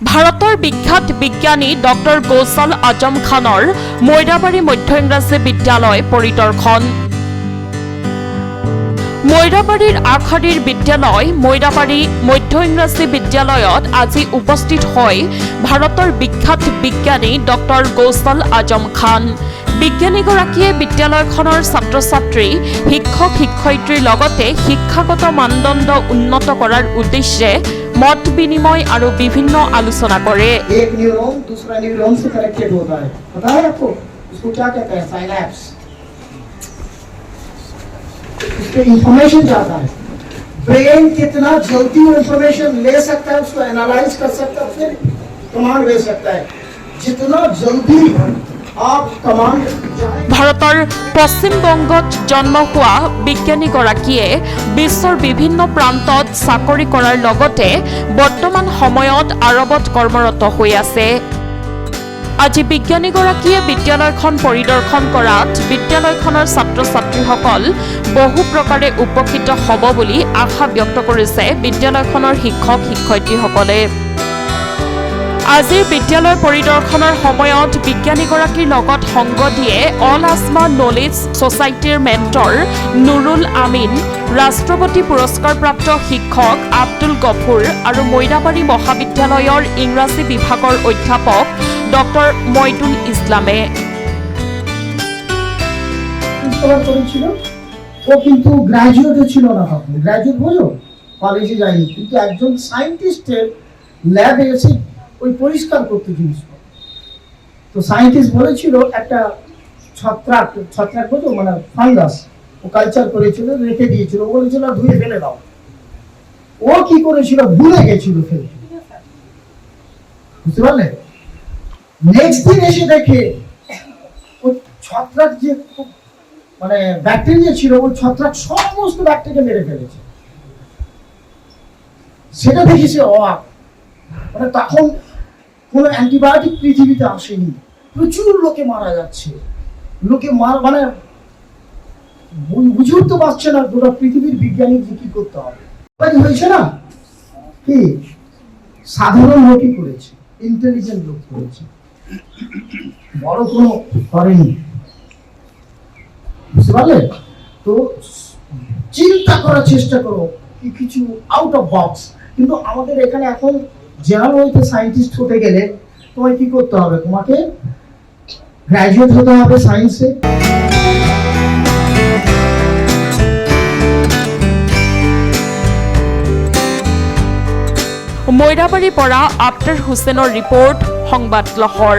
ভাৰতৰ বিখ্যাত বিজ্ঞানী ডক্টৰ গৌছাল আজম খানৰ মৈৰাবাৰী মধ্য ইংৰাজী বিদ্যালয় পৰিদৰ্শন। মৈৰাবাৰীৰ আগশাৰীৰ বিদ্যালয় মৈৰাবাৰী মধ্য ইংৰাজী বিদ্যালয়ত আজি উপস্থিত হয় ভাৰতৰ বিখ্যাত বিজ্ঞানী ডক্টৰ গৌছাল আজম খান। বিজ্ঞানীগৰাকীয়ে বিদ্যালয়খনৰ ছাত্ৰ ছাত্ৰী, শিক্ষক শিক্ষয়িত্ৰীৰ লগতে শিক্ষাগত মানদণ্ড উন্নত কৰাৰ উদ্দেশ্যে মত বিনিময় আৰু বিভিন্ন আলোচনা কৰে। एक न्यूरॉन दूसरा न्यूरॉन से कनेक्टेड होता है, पता है आपको? इसको क्या कहते हैं? साइनैप्स। इसके इंफॉर्मेशन जाता है। ब्रेन कितना जल्दी वो इंफॉर्मेशन ले सकता है, उसको एनालाइज कर सकता है, फिर कमांड दे सकता है। जितना जल्दी आप कमांड ভাৰতৰ পশ্চিম বংগত জন্ম হোৱা বিজ্ঞানীগৰাকীয়ে বিশ্বৰ বিভিন্ন প্ৰান্তত চাকৰি কৰাৰ লগতে বৰ্তমান সময়ত আৰৱত কৰ্মৰত হৈ আছে। আজি বিজ্ঞানীগৰাকীয়ে বিদ্যালয়খন পৰিদৰ্শন কৰাত বিদ্যালয়খনৰ ছাত্ৰ ছাত্ৰীসকল বহু প্ৰকাৰে উপকৃত হ'ব বুলি আশা ব্যক্ত কৰিছে বিদ্যালয়খনৰ শিক্ষক শিক্ষয়িত্ৰীসকলে। আজিৰ বিদ্যালয় পৰিদৰ্শনৰ সময়ত বিজ্ঞানীগৰাকীৰ লগত সংগ দিয়ে অল আছমা নলেজ ছ'চাইটিৰ মেণ্টৰ নুৰুল আমিন, ৰাষ্ট্ৰপতি পুৰস্কাৰপ্ৰাপ্ত শিক্ষক আব্দুল গফুৰ আৰু মৈৰাবাৰী মহাবিদ্যালয়ৰ ইংৰাজী বিভাগৰ অধ্যাপক ডক্টৰ মইদুল ইছলামে। করেছিল ও কিন্তু গ্র্যাজুয়েটও ছিল না, তখন গ্র্যাজুয়েট বোঝো, কলেজে যায়নি, কিন্তু একজন সায়েন্টিস্টের ল্যাবে এসে ওই পরিষ্কার করতে জিনিসপত্র। তো সায়েন্টিস্ট বলেছিল একটা ছত্রাক বোঝো, মানে ফাঙ্গাস, ও কালচার করেছিল, রেখে দিয়েছিল, বলেছিল ধুয়ে ফেলে দাও। ও কি করেছিল, ভুলে গেছিল ফেলে, বুঝতে পারলে? নেক্সট দিন এসে দেখে ওই ছত্রাক যে মানে ব্যাকটেরিয়া ছিল, ওই ছত্রাক সমস্ত ব্যাকটেরিয়া মেরে ফেলেছে। সেটা দেখে সে অবাক, মানে তখন কোনো অ্যান্টিবায়োটিক পৃথিবীতে আসেনি, প্রচুর লোকে মারা যাচ্ছে, লোকে মানে বুঝে উঠতে পারছে না গোটা পৃথিবীর বিজ্ঞানী যে কি করতে হবে। হয়েছে না কি, সাধারণ লোকই করেছে, ইন্টেলিজেন্ট লোক করেছে, বড় কোনো করেনি, বুঝতে পারলে? তো চিন্তা করার চেষ্টা করো কিছু আউট অফ বক্স। কিন্তু আমাদের এখানে এখন জেনারেল ওয়েতে সায়েন্টিস্ট হতে গেলে তোমায় কি করতে হবে? তোমাকে গ্র্যাজুয়েট হতে হবে সায়েন্সে। মৈৰাবাৰীৰ পৰা আফতাৰ হুছেইনৰ ৰিপৰ্ট, সংবাদ লহৰ।